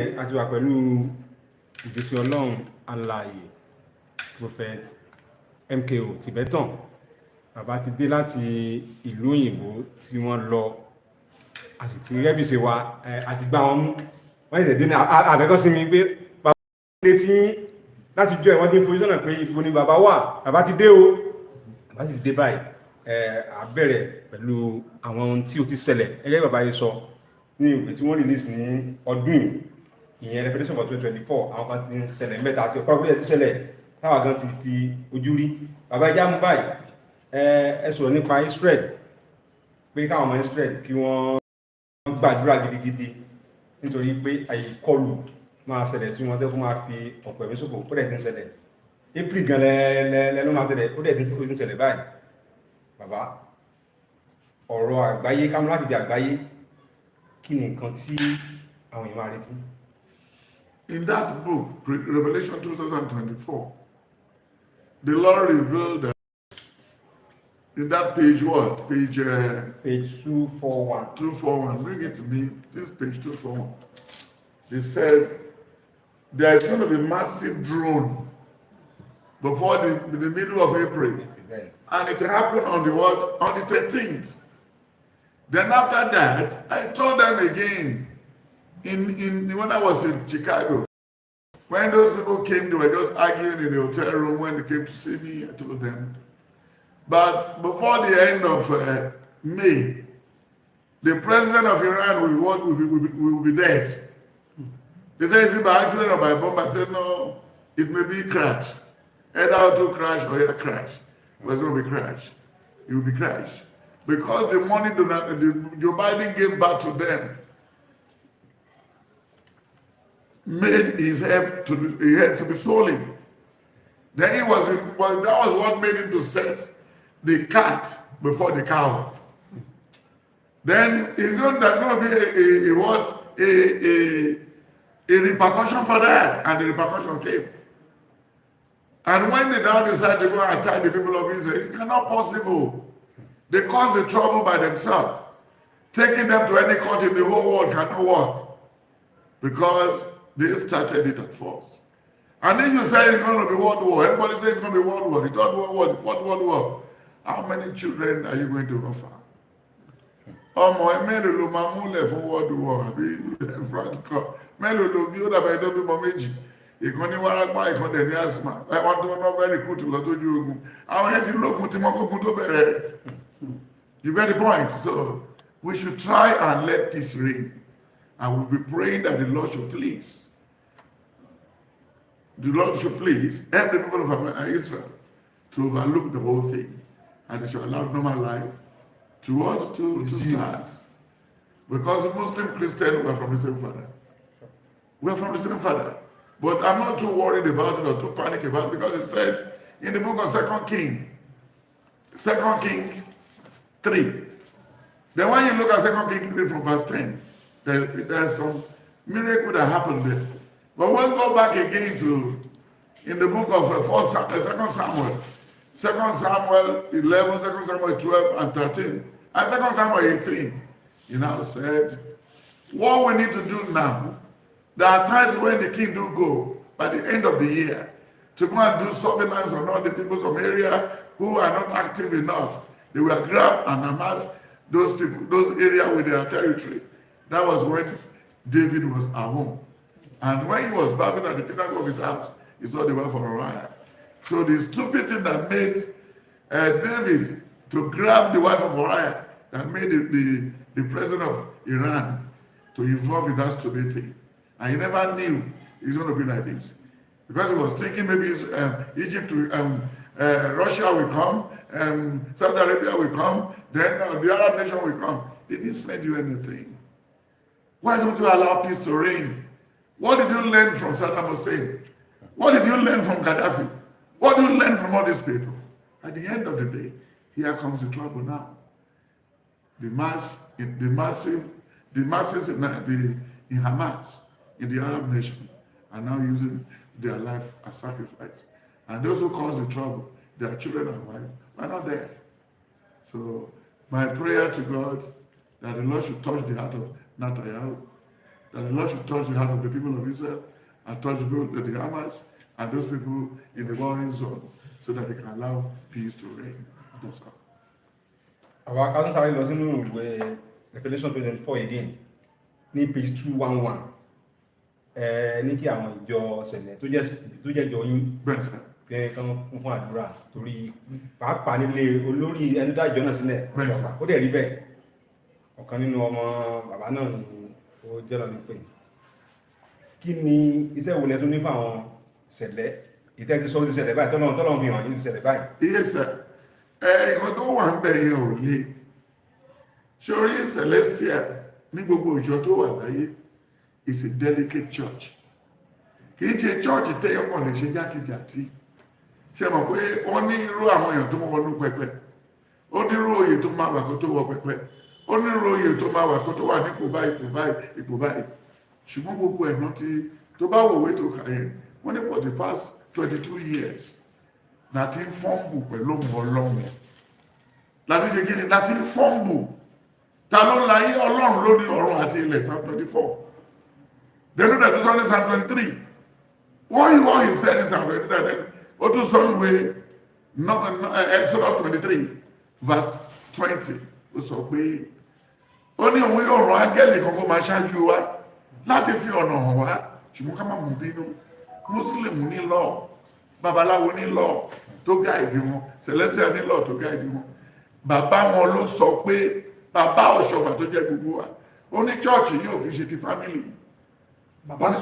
àti wà pẹ̀lú ìgbésí ọlọ́run alààyè Prophet MKO Tibetan. Bàbá ti dé láti ìlú òyìnbó tí wọ́n lọ àti ti rẹ́bìsì wa àti gbá wọn mú wọ́n ìṣẹ̀dé ní àfẹ́kọ́ sí mi pé bàbá dé tí láti jọ ìwọ́n tí ń fojú sọ́nà pé ipò ni bàbá wà, bàbá ti dé o, bàbá sì ti dé báyìí. A bẹ̀rẹ̀ pẹ̀lú àwọn ohun tí ó ti ṣẹlẹ̀ ẹgbẹ́ bàbá yìí sọ ní ìwé tí wọ́n release ní ọdún ìyẹn Revelation for 2024. Àwọn kan ti ń ṣẹlẹ̀ mẹ́ta sí ọ̀pọ̀ ìpínlẹ̀ ti ṣẹlẹ̀ táwa gan ti fi ojú rí. Bàbá ìjà mú báyìí ẹ sọ̀rọ̀ nípa Israel pé káwọn ọmọ Israel kí wọ́n gbàdúrà gidigidi nítorí pé àìkọlù máa ṣẹlẹ̀ sí wọn tẹ́ kó máa fi ọ̀pọ̀ ẹ̀mí ṣòfò ó dẹ̀ ti ń ṣẹlẹ̀. April gan lẹ́nu máa ṣẹlẹ̀ ó dẹ̀ ti ń ṣẹlẹ̀ báyìí. Bàbá ọ̀rọ̀ àgbáyé kámú láti di àgbáyé kí ni nǹkan tí àwọn èèyàn máa retí? In that book, Revelation 2024, the Lord revealed that in that page what? Page 241. 241. Bring it to me. This page 241. They said there is going to be massive drone before the middle of April. And it happened on the what? On the 13th. Then after that, I told them again, when I was in Chicago, when those people came, they were just arguing in the hotel room. When they came to see me, I told them. But before the end of May, the president of Iran will be dead. They said, is it by accident or by bomb? I said, no, it may be crash. Either to crash or either crash. But it's going to be crash. It will be crash. Because the money Joe Biden gave back to them made his head to be stolen. Then that was what made him to set the cat before the cow. Then there's going to be a repercussion for that, and the repercussion came. And when they now decide to go and attack the people of Israel, it cannot possible. They cause the trouble by themselves. Taking them to any country in the whole world cannot work because they started it at first. And then you say it's going to be world war. Everybody says it's going to be world war. The third world war, the fourth world war. How many children are you going to offer? Ọmọ mélòó ló máa múlẹ̀ fún world war àbí France kọ́? Mélòó ló bí ó dàbẹ̀ tó bímọ méjì? Ìkan ní wárápá, ìkan dẹ̀ ní asthma. Ẹ̀wọ̀n tó wọ́n fẹ́ recruit lọ tójú ogun. Àwọn yẹn ti lókun tí wọ́n kókun tó bẹ̀rẹ̀. You get the point? So we should try and let peace reign. And we'll be praying that the Lord should please. The Lord should please help the people of Israel to overlook the whole thing. And they should allow normal life to what? To start. Because Muslim, Christian, we are from the same father. We are from the same father. But I'm not too worried about it or too panicked about it because it said in the book of 2 Kings 3. Then when you look at 2 Kings 3 from verse 10, there's some miracle that happened there. But we'll go back again to in the book of 2 Samuel. 2 Samuel 11, 2 Samuel 12 and 13, and 2 Samuel 18. He now said, what we need to do now, there are times when the king do go by the end of the year to go and do surveillance on all the people from area who are not active enough. They will grab and amass those people, those areas with their territory. That was when David was at home. And when he was bathing at the pinnacle of his house, he saw the wife of Uriah. So the stupid thing that made David to grab the wife of Uriah, that made the president of Iran to involve in that stupid thing. And he never knew it's going to be like this. Because he was thinking maybe Egypt, Russia will come, Saudi Arabia will come, then the Arab nation will come. They didn't send you anything. Why don't you allow peace to reign? What did you learn from Saddam Hussein? What did you learn from Gaddafi? What do you learn from all these people? At the end of the day, here comes the trouble now. The masses in Hamas, in the Arab nation, are now using their life as sacrifice. And those who cause the trouble, their children and wives, are not there. So my prayer to God that the Lord should touch the heart of Netanyahu that the Lord should touch the heart of the people of Israel and touch the Hamas and those people in the warring zone so that they can allow peace to reign. That's all. Àwọn akásùn sáré lọ sínú ìwé Revelation 24 again ní page 211 ní kí àwọn ìjọ ṣẹlẹ̀ tó jẹ́ ìjọ yín pé kán kún fún àdúrà torí pàápàá nílé olórí ẹni dá ìjọ náà sílẹ̀ ọ̀ṣọ́pàá ó dẹ̀ rí bẹ́ẹ̀ ọ̀kan nínú ọmọ bàbá náà ni ó jẹ́ lọ ní pé kí ni iṣẹ́ ìwòlẹ̀ tó ní fáwọn ṣẹlẹ̀ ìtẹ́ ti sọ ti ṣẹlẹ̀ báyìí tọ́lọ́run fi hàn yín ti ṣẹlẹ̀ báyìí. Yes sir, ìwọ̀n tó wà ń bẹ̀ yẹn ò lè sórí Celestial ní gbogbo ìjọ tó wà láyé is a delicate church. Kì í ṣe church tẹ́yọ̀ kàn lè ṣe játijàti. Ṣé mọ̀ pé wọ́n ní irú àwọn èèyàn tó mọ́ wọnú pẹpẹ, ó ní irú oyè tó máa wà kó tó wọ pẹpẹ, ó ní irú oyè tó máa wà kó tó wà ní ipò báyìí. Ṣùgbọ́n gbogbo ẹ̀ náà tó bá wòwe tó kà yẹn, wọ́n ní for the past 22 years láti fọ́ǹbù pẹ̀lú ọmọ ọlọ́run. Láti ṣe kí ni láti fọ́ǹbù. Ta ló láyé ọlọ́run lórí ọ̀run àti ilẹ̀ Psalm 24. Then that is only Psalm 23. What he said in Psalm 23, then ó tún sọ ìwé Exodus 23 verse 20. Ó sọ pé ó ní òun yóò rán áńgẹ́lì kan kó máa ṣáájú wa láti fi ọ̀nà hàn wá ṣùgbọ́n ká má mú bínú. Muslim ní law, babaláwo ní law tó gáìdì wọn, Celestial ní law tó gáìdì wọn. Bàbá wọn ló sọ pé bàbá ọ̀ṣọ́fà tó jẹ́ gbogbo wa ó ní chọ́ọ̀chì yóò fi ṣe ti family. Ó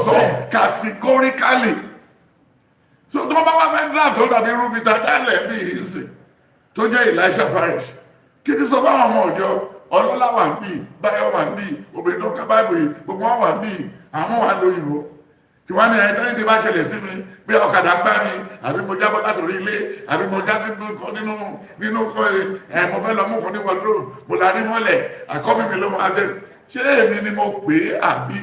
sọ categorically. So tó bá wá fẹ́ draft tó dàbí rúbítà dálẹ̀ bí ìsìn tó jẹ́ Elisha parish kí ti sọ fáwọn ọmọ ọjọ́ ọlọ́lá wà ń bí, báyọ̀ wà ń bí, obìnrin tó ká báyìí gbogbo wọn wà ń bí, àwọn wà lóyìnbó tí wọ́n ní ẹ̀ẹ́tẹ́ni tí bá ṣẹlẹ̀ sí mi bí ọ̀kadà gbá mi àbí mo jábọ́ láti orí ilé àbí mo já sí kan nínú kọ́ mo fẹ́ lọ mú kan ní wardrobe mo la rí mọ́lẹ̀ àkọ́bí mi ló máa fẹ́ ṣé èmi ni mo pè é àbí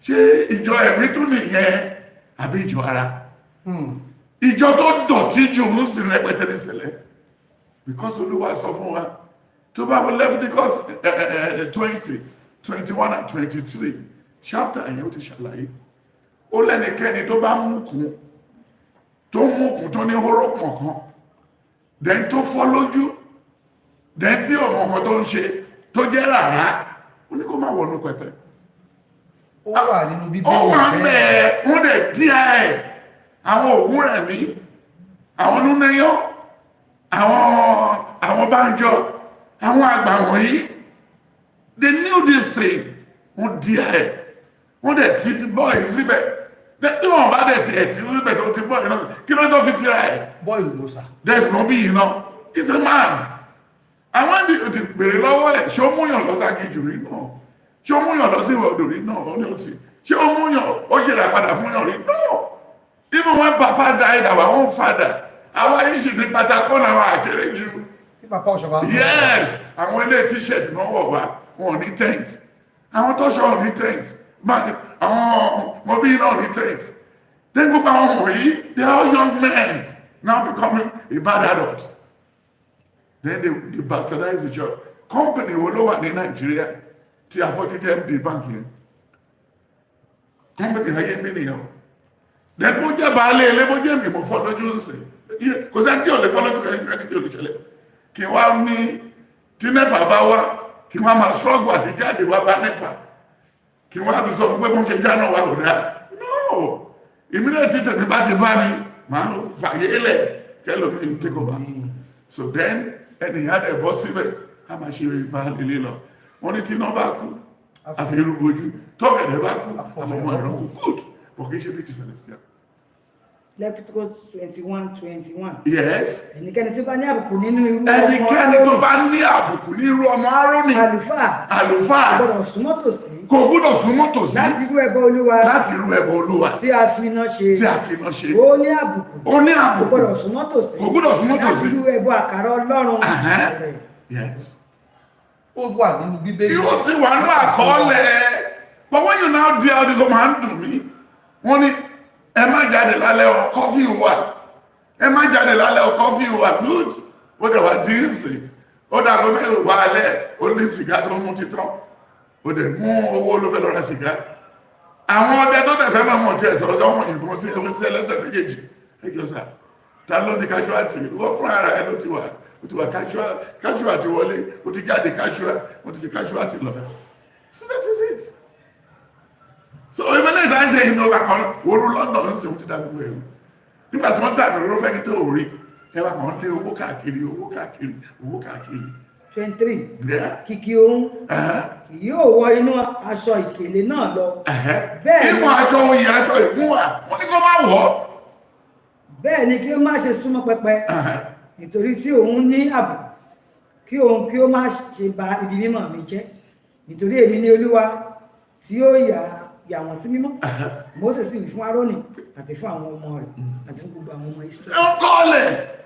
ṣé ìjọ ẹ̀mí tún nìyẹn àbí ìjọ ara ìjọ tó dọ̀tí jù ń sì rẹpẹtẹ ní ṣẹlẹ̀ because Olúwa sọ fún wa tó bá wọ Leviticus 20, 21 and 23 chapter yẹn ó ti ṣàlàyé ó lẹ́nikẹ́ni tó bá múkùn tó ní hóró kọ̀ọ̀kan dẹ̀n tó fọ́ lójú dẹ̀n tí ọmọ kan tó ń ṣe tó jẹ́ rárá ó ní kó má wọnú pẹpẹ. Ó wà nínú Bíbélì ó wà mẹ́ẹ̀ wọ́n dẹ̀ dí ẹ̀ àwọn ògún rẹ̀ mí àwọn núnẹ́yọ́ àwọn bánjọ àwọn àgbà wọ̀nyí they knew this thing wọ́n dí ẹ̀ wọ́n dẹ̀ ti bọ́ọ̀ síbẹ̀ tí wọ́n bá dẹ̀ ti ẹ̀ tí síbẹ̀ tó ti bọ́ọ̀ náà kí ló tó fi tira ẹ̀. bọ́ọ̀lù ló sà. there's no be iná he's a man. àwọn ti bèrè lọ́wọ́ ẹ̀ ṣé ó múyàn lọ ságijù rí náà ṣé ó múyàn lọ sí ìwọ̀ odò rí náà ó ní òtí ṣé ó múyàn ó ṣe rà padà fún yàn rí náà. even when papa died our own father àwa yìí sì ní pátákó náà wà kéré jù. tí papa ọ̀ṣọ́fà. yes àwọn ilé t-shirt náà wọ̀ wá wọn ò ní tent àwọn tó ṣọ́ ò ní tent àwọn mọ̀bí náà ní tent then gbogbo àwọn wọ̀nyí they are all young men now becoming a bad adult then they bastardize the church. Company wo ló wà ní Nàìjíríà tí afọ́jú jẹ́ MD bank yẹn company ayé mi nìyẹn then mo jẹ́ baálé ilé mo jẹ́ mi mo fọ́ lójú ń sìn kò sẹ́ni tí ò lè fọ́ lójú kẹ́ni tí ò lè ṣẹlẹ̀ kí wá ní tí NEPA bá wá kí wọ́n máa struggle àti jáde wá bá NEPA kí wọ́n á bí sọ fún pé mo ṣe já náà wà òdá no ìmílẹ̀ tí tẹ̀mí bá ti bá mi máa fàyè lẹ̀ kẹlòmí take over so then ẹnìyàn dẹ̀ bọ́ síbẹ̀ a máa ṣe ìbá lílé lọ wọ́n ní tí náà bá kú àfihàn ojú tọ́gẹ̀dẹ̀ bá kú àfọmọ́ ẹ̀rọ kú good but kì í ṣe bí ti Celestial. Leviticus 21:21. Yes. Ẹnikẹ́ni tí ó bá ní àbùkù nínú irú ọmọ ẹnikẹ́ni tó bá ní àbùkù ní irú ọmọ Árónì àlùfáà kò gbọ́dọ̀ súnmọ́ tòsí. Kò gbọ́dọ̀ súnmọ́ tòsí. Láti rú ẹbọ Olúwa. Láti rú ẹbọ Olúwa. Tí a fi iná ṣe. Tí a fi iná ṣe. Ó ní àbùkù. Ó ní àbùkù. Kò gbọ́dọ̀ súnmọ́ tòsí. Kò gbọ́dọ̀ súnmọ́ tòsí. Láti rú ẹbọ àkàrà Ọlọ́run. Yes. Ó wà nínú Bíbélì. Yóò ti wà nínú àkọọ́lẹ̀. But when you now deal with this, ó máa ń dùn mí. Wọ́n ní ẹ má jáde lálẹ́ ọ kọfí wà ẹ má jáde lálẹ́ ọ kọfí wà good ó dẹ̀ wá dín sí ó dàgbọ́ mẹ́rin wà alẹ́ ó ní sìgá tó mú títán ó dẹ̀ mú owó ló fẹ́ lọ ra sìgá àwọn ọdẹ tó dẹ̀ fẹ́ máa mọ̀ tí ẹ̀ sọ̀rọ̀ sọ́wọ́n ìbọn sí ẹlẹ́sẹ̀ méjèèjì ẹjọ́ sà ta ló ní casualty wọ́n fún ara ẹ ló ti wà casualty wọlé ó ti jáde wọ́n ti fi casualty lọ so that is it so ìbẹ̀lẹ̀ ìta ń ṣe inú ọba kan wọ́n London ń sìn ó ti dá gbogbo ẹ̀rù nígbà tí wọ́n tàbí oró fẹ́ni tó rí ẹwà kan lé owó káàkiri 23 kìkì ohun kì yóò wọ inú aṣọ ìkèlè náà lọ bẹ́ẹ̀ ni aṣọ oyè aṣọ ìkúnwà wọ́n ní kó má wọ̀ bẹ́ẹ̀ ni kí ó má ṣe súnmọ́ pẹpẹ nítorí tí òun ní ààbò kí òun kí ó má ṣe bà ibi mímọ́ mi jẹ́ nítorí èmi ni Olúwa tí ó yà wọ́n sí mímọ́ Mósè sì wí fún Árónì àti fún àwọn ọmọ rẹ̀ àti fún gbogbo àwọn ọmọ Ísírẹ́lì. Don't call it.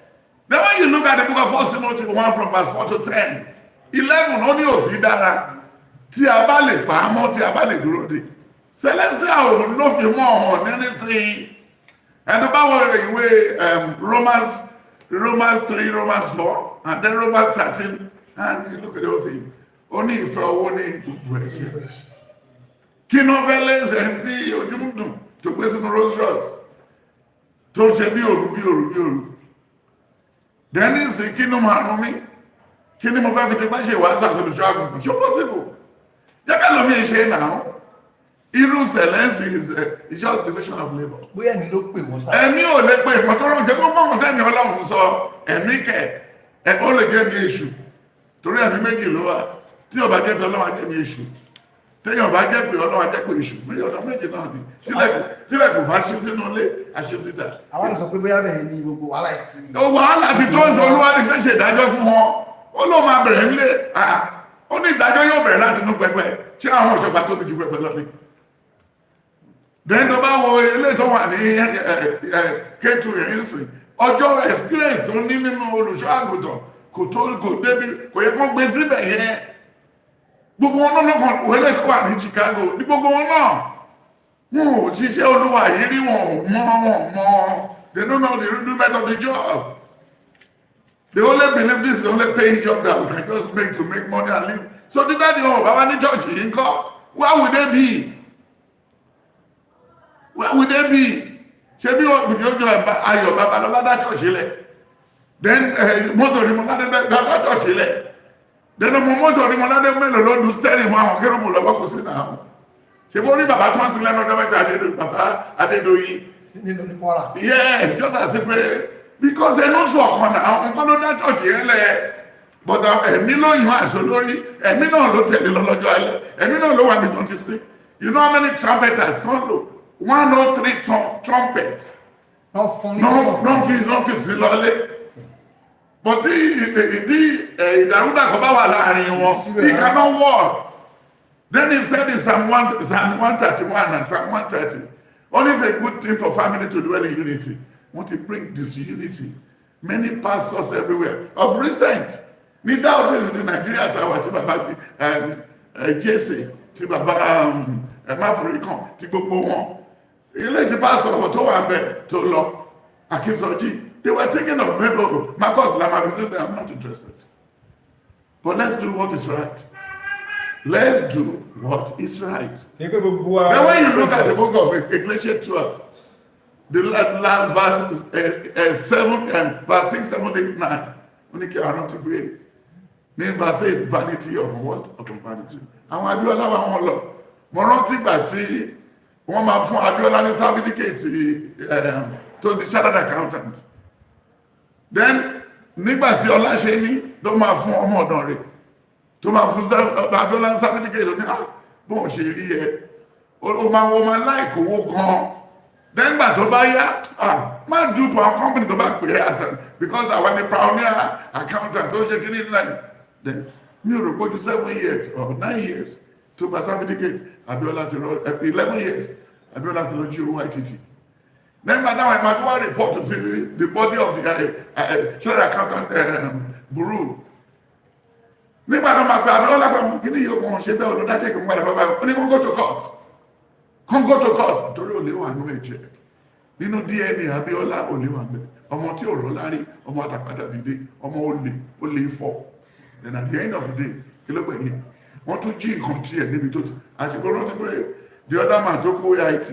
Then when you look at the book of 1 Timothy 1 from verse 4 to 10, 11 ó ní òfin dára tí a bá lè pa á mọ́ tí a bá lè dúró dè. Celestial òun ló fi mọ́ ọ̀hún ní anything. And the Bible ìwé Romans 3, Romans 4, and then Romans 13, and you look at the whole thing. Ó ní ìfẹ́ owó ní gbogbo ẹ̀sìn. Kí ló fẹ́ lẹ́sẹ̀ tí ojúmùdùn tó gbé sínú Rolls Royce tó ṣe bí òru. Dẹ́ni sì kí ló máa rún mí? Kí ni mo fẹ́ fi ti bá ṣe wàásù àsolùṣọ́ àgùntàn? Ṣó possible? Jẹ́ ká lómi ṣe náà. Irú sẹ̀lẹ́nsì is just division of labour. bóyá ẹ̀mí ló pè wọ́n sáà. Ẹ̀mí ò lè pe ìmọ̀ tó rọ̀ jẹ́ gbogbo ọmọ tẹ́mi Ọlọ́run sọ ẹ̀mí kẹ̀ ó lè jẹ́ mi èṣù torí ẹ̀mí méjì ló wà tí ó bá jẹ́ ti Ọlọ́run jẹ́ mi èṣù téèyàn bá jẹ́ pé Ọlọ́run jẹ́ pé èṣù méjì náà ni tílẹ̀ kò bá ṣí sínú ilé àṣí síta. àwọn àti sọ pé bóyá bẹ́ẹ̀ ni gbogbo wàhálà ti. Wàhálà ti tó ń sọ Olúwa ní fẹ́ ṣe ìdájọ́ fún wọn ó ló máa bẹ̀rẹ̀ nílé ó ní ìdájọ́ yóò bẹ̀rẹ̀ láti inú pẹpẹ ṣé àwọn òṣèfà tóbi ju pẹpẹ lọ ni. Then tó bá wo ilé tó wà ní K2 yẹn sìn ọjọ́ experience tó ní nínú olùṣọ́ àgùntàn kò débi kò yẹ kó gbé síbẹ̀ yẹn gbogbo wọn náà kan wọlé tó wà ní Chicago ní gbogbo wọn náà wọn ò jíjẹ́ Olúwa yìí rí wọn mọ́ they don't know the rudiment of the job they only believe this is the only paying job that we can just make to make money and live so dídá ni wọn bàbá ní church yìí ń kọ́ where would they be? Where would they be? Ṣé bí ojú ayọ̀ Babalọ́lá dá church lẹ̀? Then Mọ́sọ̀ Rímọ́ládé dá church lẹ̀? Then ọmọ Mọ́sọ̀ Rímọ́ládé mélòó ló dùn stẹ́rìn mọ́ àwọn kérúbù lọ́wọ́ kò sí náà. Ṣé bó rí bàbá tó ń sin lẹ́nu ọjọ́ mẹ́ta bàbá Adédoyin? nínú ní Kwara. Yes, just as if because ẹnu sọ ọ̀kan náà nǹkan ló dá church yẹn lẹ̀. But ẹ̀mí ló yàn àṣọ lórí ẹ̀mí náà ló tẹ̀lé lọ́jọ́ alẹ́ ẹ̀mí náà ló wà ní 26. You know how many trumpeters follow? 103 trumpets. náà fún ní No fi sí lọlé. But ìdí ìdàrúdàkọ̀ bá wà láàrin wọn, he cannot walk. Then he said in Psalm 131 and Psalm 130, only is a good thing for family to dwell in unity. Want to bring disunity. Many pastors everywhere. Of recent, ní diocese in Nigeria tàwa tí bàbá Jesse, tí bàbá Máforíkàn, tí gbogbo wọn. Ilé tí pastor tó wà bẹ́ẹ̀ tó lọ, Akínṣọ́jí, they were thinking of maybe Marcus Lama visit them. I'm not interested. But let's do what is right. Let's do what is right. Then when you look at the book of Ecclesiastes 12, the last verse 6, 7, 8, 9, only care not to be. Ní verse 8, vanity of what? Of vanity. Àwọn Abíọ́lá wà wọ́n lọ. Mo rántí gbà tí wọ́n máa fún Abíọ́lá ní certificate tó di chartered accountant. Then nígbà tí Ọláṣẹ́ní ló máa fún ọmọ ọ̀dọ̀ rẹ̀ tó máa fún Abíọ́lá ní certificate ló ní bóun ṣe rí ẹ o máa láìkò owó gan. Then gbà tó bá yá má dùn to our company tó bá pè é àṣà because àwọn ni pioneer accountant tó ṣe kíní náà. Then mi ò rò pé ju 7 years or 9 years to gba certificate Abíọ́lá ti lọ 11 years Abíọ́lá ti lọ GOITT. Nígbà táwọn ìmọ̀ tó wá report to the body of the chartered accountant bureau. Nígbà tó máa pe Abíọ́lá pẹ̀lú kí ni yóò kàn ṣe bẹ́ẹ̀ olódájẹ́ kí n padà bàbá ó ní kó go to court. Kó go to court torí olè wà nínú ẹ̀jẹ̀. Nínú DNA Abíọ́lá olè wà bẹ́ẹ̀. Ọmọ tí ò rọ́ lárí, ọmọ àtàpàtà dìde, ọmọ olè fọ́. Then at the end of the day, kí ló pè ní? wọ́n tún jí nǹkan tí ẹ̀ níbi tó ti àṣìkò rántí pé the other man tó kó AIT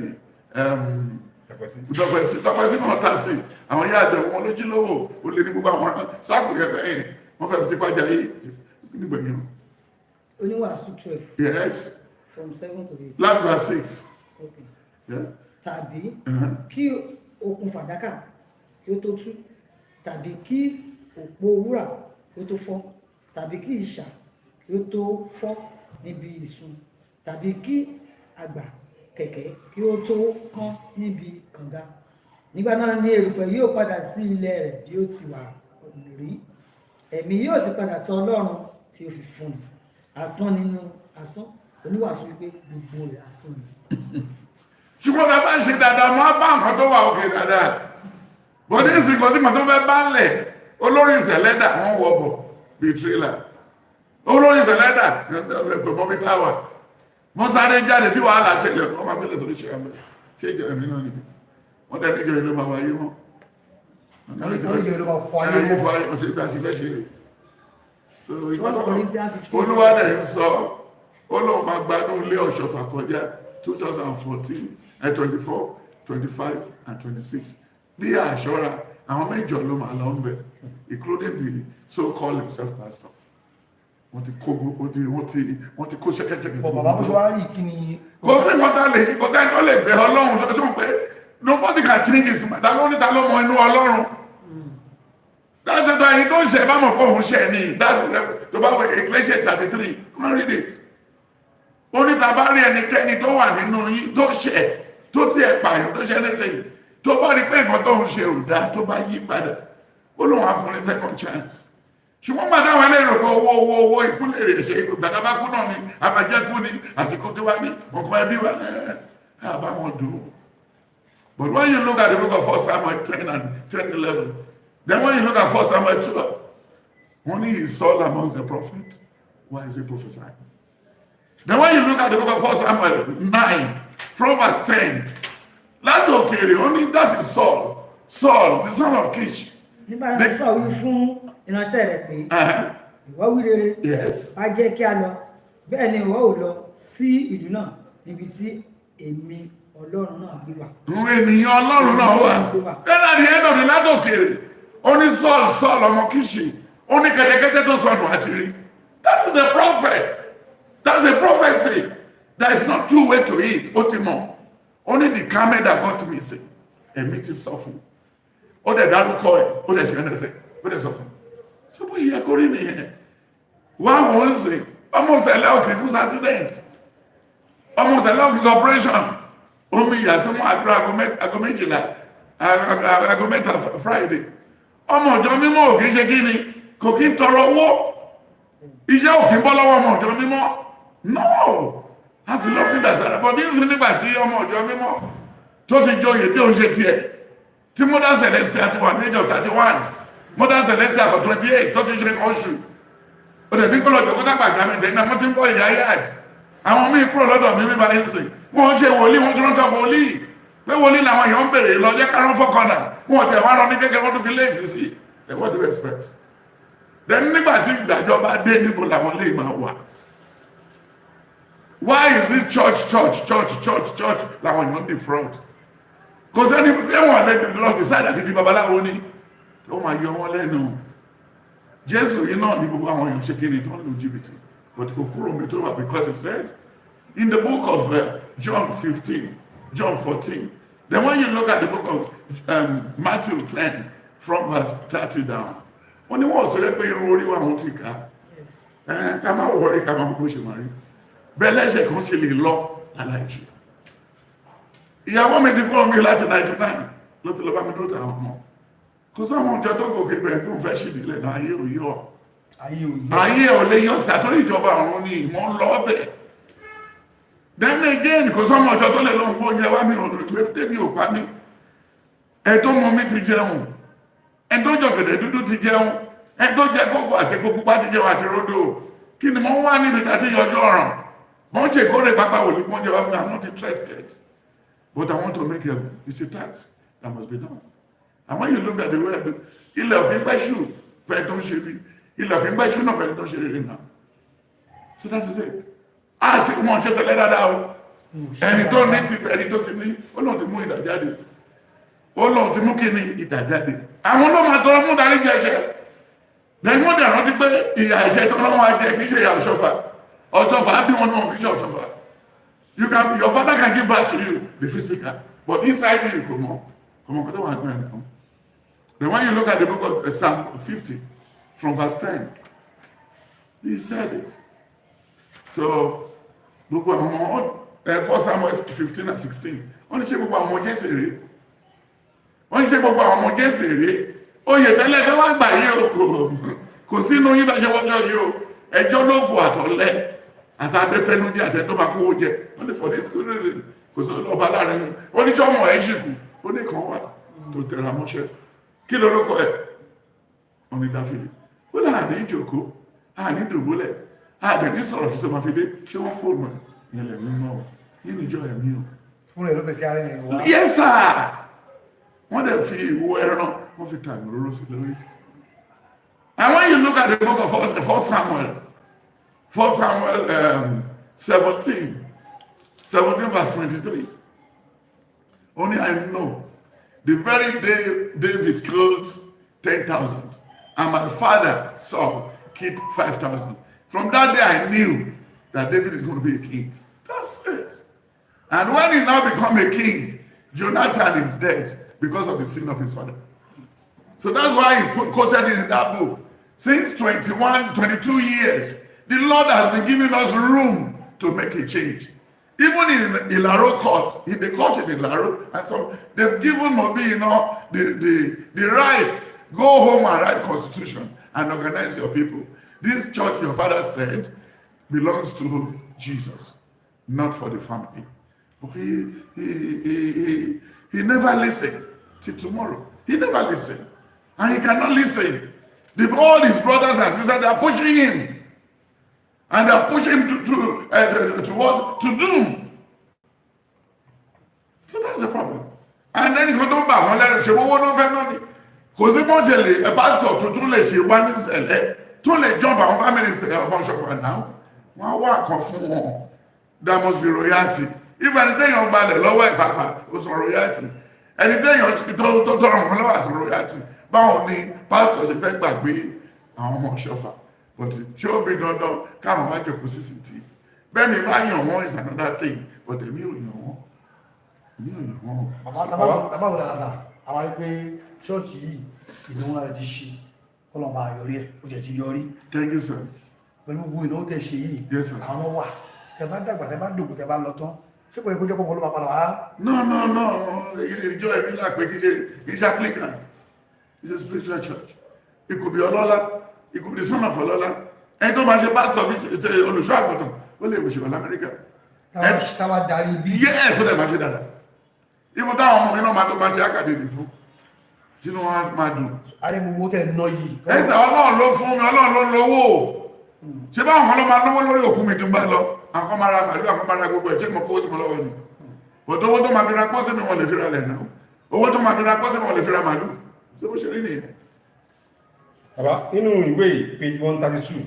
tọpẹ́sí náà tà sí àwọn yá àdẹ̀ wọn ló jí lówó ó lè ní gbogbo àwọn sáàkù yẹn bẹ́ẹ̀ wọ́n fẹ́ fi tipa jà yìí nígbẹ̀yìn. Oníwàásù 12. Yes. From 7 to 8. Land verse 6. Okay. Yeah. Tàbí kí okùn fàdákà kí ó tó tú, tàbí kí òpó wúrà kí ó tó fọ́, tàbí kí ìṣà kí ó tó fọ́ níbi ìsun, tàbí kí àgbà kẹ̀kẹ́ kí ó tó kán níbi kànga. Nígbà náà ni erùpẹ̀ yóò padà sí ilẹ̀ rẹ̀ bí ó ti wà rí. Ẹ̀mí yóò sì padà tọ̀ Ọlọ́run tí ó fi fún un. Asán nínú asán. Oníwàásù wípé gbogbo rẹ̀ asán ni. Ṣùgbọ́n tá a bá ṣe dáadáa máa bá nǹkan tó wà òkè dáadáa. Bọ̀dé ìsìnkú sí nǹkan tó fẹ́ bá ń lẹ̀ olórí ìṣẹ̀lẹ́dà wọ́n wọ̀ bọ̀ bíi tírélà. Olórí ìṣẹ̀lẹ́dà ẹ̀fẹ̀ mọ́bí táwà. Wọ́n sáré jáde tí wàhálà ṣẹlẹ̀ wọ́n máa fẹ́lẹ̀ sórí ṣe àmì ṣé ìjọ ẹ̀mí náà nìyí. Wọ́n dẹ̀ níjọ ìlú máa wáyé mọ́. Ìjọ ìlú máa fọ ayé mọ́. Ọ̀sẹ̀ ìgbà sí fẹ́ ṣe rè. Olúwa dẹ̀ ń sọ Ọlọ́run máa gbádùn ilé Ọ̀ṣọ́fà kọjá 2014 and 24, 25 and 26. Bí àṣọ́ra àwọn mẹ́jọ ló máa lọ ń bẹ̀, including the so-called himself pastor. Wọ́n ti kó gbogbo wọ́n ti kó ṣẹ́kẹ́ṣẹ́kẹ́ tí bàbá bó ṣe wá rí kí ni. Kò sí mọ́tà lè kò tẹ́ tó lè bẹ̀ Ọlọ́run tó tó pé nobody can change his mind. Ta ló ní ta ló mọ inú Ọlọ́run. Dájọ́ tó ẹni tó ń ṣe bá mọ̀ pé òun ṣe ni. That's tó bá wọ Ecclesiastes 33. Come and read it. Ó ní ta bá rí ẹnikẹ́ni tó wà nínú yín tó ṣẹ̀ tó tiẹ̀ pààyàn tó ṣe anything tó bá rí pé nǹkan tó ń ṣe ò dáa tó bá yí padà ó lóun á fún ní second chance. Ṣùgbọ́n gbàdá àwọn ẹlẹ́rọ pé owó ikú lè rè ṣe gbàdá bá kú náà ni àbájẹ́kú ni àsìkò tí wá ní ọkọ̀ ẹbí wa náà bá wọn dùn. But when you look at the book of 1 Samuel 10 and 10, 11, then when you look at 1 Samuel 12, only is Saul amongst the prophets. Why is he prophesying? Then when you look at the book of 1 Samuel 9, from verse 10, láti òkèèrè, only that is Saul, the son of Kish. Nígbà náà sọ wí fún ìránṣẹ́ rẹ̀ pé ìwọ wí rere, wá jẹ́ kí a lọ, bẹ́ẹ̀ ni ìwọ ò lọ sí ìlú náà níbi tí èmi Ọlọ́run náà gbé wà. Ènìyàn Ọlọ́run náà wà. Then at the end of the láti òkèèrè, only Saul ọmọ Kishi, only kẹ̀tẹ̀kẹ̀tẹ̀ tó sọnù àti rí. That is a prophet. That's a prophecy. There is not two ways to it. Otimo. Only the camel that got missing. And meat is suffering. Or the dark or the anything. But it's suffering. So what you are going here? One was it? Almost a lot of people's accident. Almost a lot of operation. Only as someone I go make a Friday. Almost Johnny Mo, Kishakini, cooking Toro. Iṣẹ́ òfin bọ́ lọ́wọ́ ọmọ ọjọ́ mímọ́. No! A fi lọ fún ìdására. But this is nígbà tí ọmọ ọjọ́ mímọ́ tó ti joyè tí ó ń ṣe tiẹ̀. Tí Mother Celestia ti wà ní age of 31. Mother Celestia for 28 tó ti ṣe oṣù. Ó dẹ̀ dín kọ́ lọ́jọ́ kó dàgbà gbàmí dẹ̀ náà wọ́n ti ń bọ́ ìyá yáàd. Àwọn míì kúrò lọ́dọ̀ mi bá ń sìn. Wọ́n ṣe wòlíì, wọ́n tún rántọ́ wòlíì. Pé wòlíì làwọn èèyàn ń bèrè lọ jẹ́ kárán fọ́kànnà. Wọ́n tẹ̀ wá rán ní kékeré wọ́n tún fi léèsì sí. What do you expect? Then nígbà tí ìdájọ́ bá dé níbo làwọn lè máa wà. Why is this church làwọn èèyàn dey fraud? Kò sẹ́ni bí wọ́n lè lọ decide àti di babaláwo ní tó máa yọ wọ́n lẹ́nu. Jésù yìí náà ní gbogbo àwọn èèyàn ṣe kiri tó ń lo jìbìtì. But kò kúrò mi tó wà because he said in the book of John 15, John 14, then when you look at the book of Matthew 10 from verse 30 down, wọ́n ní wọ́n sọ yẹ pé irun orí wa wọ́n ti ká ká máa wọ́rí ká máa kó ṣe máa rí bẹ́ẹ̀ lẹ́ṣẹ̀ kan ṣe lè lọ aláìjì. Ìyàwó mi ti kúrò mi láti 99 ló ti lọ bá mi dúró tàwọn ọmọ kò sọ àwọn ọjọ́ tó gòkè bẹ̀rẹ̀ tó ń fẹ́ ṣìdílẹ̀ náà ayé ò yọ ayé ò lè yọ sàtórí ìjọba ọ̀run ni ìmọ̀ ń lọ ọbẹ̀. Then again kò sọ àwọn ọjọ́ tó lè lọ́n kó oúnjẹ wá mi ò gbé tẹ́bí ò pa mí ẹ̀ tó mọ mi ti jẹun ẹ̀dọ́ jọ̀gẹ̀dẹ̀ dúdú ti jẹun ẹ̀dọ́ jẹ kókò àti kókó bá ti jẹun àti ródò kí ni mo wá níbi tàbí yọjọ́ ọ̀ràn wọ́n ṣe kórè pápá wòlíì wọ́n jẹ wá fún mi. I'm not interested, but I want to make heaven. It's a tax that must be done. And when you look at the way ilẹ̀ òfin pẹ́ṣù fẹ́ tó ń ṣe bí ilẹ̀ òfin pẹ́ṣù náà fẹ́ tó ń ṣe rere náà. So that is it. Ah, ṣe wọ́n ṣe ṣẹlẹ̀ dáadáa o. Ẹni tó ní ti ẹni tó ti ní, Ọlọ́run ti mú ìdájáde. Ọlọ́run ti mú kí ni ìdájáde. Àwọn ló máa tọrọ fún darí jẹ ẹ̀ṣẹ̀. Lẹ́yìn wọ́n dẹ̀ rántí pé ìyà ẹ̀ṣẹ̀ tó lọ́wọ́ ajẹ́ kì í ṣe ìyà ọ̀ṣọ́fà. Ọ̀ṣọ́fà bí wọn náà kì í ṣe ọ̀ṣọ́fà. Your father can give back to you the physical, but inside you come on. I don't want to know. Then when you look at the book of Psalm 50, from verse 10, he said it. So, book of 1 Samuel 15 and 16. Only check book of Jesere. Only check book of Jesere. Oh, you tell me what by you. Kò sínú yín bá ṣe wọ́jọ́ yìí o. Ẹjọ́ ló fò àtọ̀lẹ́. Àtàdé pẹ̀lú jẹ́ àtẹ́tọ́ máa kówó jẹ. Only for this good reason. Kò sí ọba láàrin. Ó ní sọ́mọ̀ ẹ̀ ṣìkù. Ó ní kan wà tó tẹ̀ra mọ́ṣẹ́. Kí lorúkọ ẹ̀? Ó ní Dáfídì. Ó láàrin ìjòkó. Àní dùbúlẹ̀. Àdè ní sọ̀rọ̀ títí máa fi dé. Ṣé wọ́n fóònù ẹ̀? Yẹn lẹ̀ mímọ́. Yín níjọ́ ẹ̀mí o. Fún ẹ̀ ló fẹ́ sí ara ẹ̀ wá. Yes, sir. Wọ́n dẹ̀ fi ìwo ẹran. Wọ́n fi tàbí òróró sí lórí. And when you look at the book of 1 Samuel, 17 verse 23, only I know the very day David killed 10,000 and my father Saul killed 5,000. From that day I knew that David is going to be a king. That's it. And when he now become a king, Jonathan is dead because of the sin of his father. So that's why he quoted it in that book. Since 22 years, the Lord has been giving us room to make a change. Even in Ilaro court, in the court in Ilaro, and so they've given Mobi, the right, go home and write constitution and organize your people. This church, your father said, belongs to Jesus, not for the family. But he never listened till tomorrow. He never listened. And he cannot listen. All his brothers and sisters, they are pushing him. And they are pushing him to what? To doom. So that's the problem. And then he can come back. Because if a pastor to let you one to jump on families now, there must be royalty. If anything on the lower papa was royalty. Anything on royalty. Báwo ni pastor ṣe fẹ́ gbàgbé àwọn ọmọ ṣọ́fà, but ṣé ó bí dandan káwọn má jòkó sí CCT. Bẹ́ẹ̀ ni bá yàn wọ́n is another thing, but èmi ò yàn wọ́n. Èmi ò yàn wọ́n. Àbáwò dára sá, àwọn rí pé ṣọ́ọ̀ṣì yìí ìnáwó rẹ̀ ti ṣí kọ́lọ̀ máa yọrí ẹ̀, ó jẹ́ ti yọrí. Thank you, sir. Pẹ̀lú gbogbo ìnáwó tẹ̀ ṣe yìí, Yes, sir. àwọn wà, tẹ bá dàgbà, tẹ bá dògbò, tẹ bá lọ tán. Ṣé kò yẹ kó jẹ́ pọ̀ ló máa padà wá? No. Ìjọ ẹ̀mí là pé kí ṣe applicant. It's a spiritual church. It could be Olola. It could be the son of Olola. And to manage pastor, Olùṣọ́ àgùntàn, ó lè wòṣèwà l'Amẹ́ríkà. Táwa darí bí. Yes, ó lè máa ṣe dáadáa. Even táwọn ọmọ mi náà máa tó máa ṣe àkàdédì fún. Tínú wọn máa dùn. Ayé gbogbo tẹ̀ ná yìí. Ẹ̀sẹ̀ Ọlọ́run ló fún mi, Ọlọ́run ló lówó. Ṣé báwọn kan ló máa náwó lórí òkú mi tún bá lọ? Àwọn máa ra màálù, àwọn máa ra gbogbo ẹ̀, ṣé mo kó sí mi lọ́wọ́ ni? Bọ̀dọ̀ owó tó máa fi ra pọ́sí mi wọ́n lè fi ra lẹ̀ náà. Owó tó máa fi ra pọ́sí mi wọ́n lè fi ra màálù. Ṣé bó ṣe rí nìyẹn? Bàbá, nínú ìwé page 132,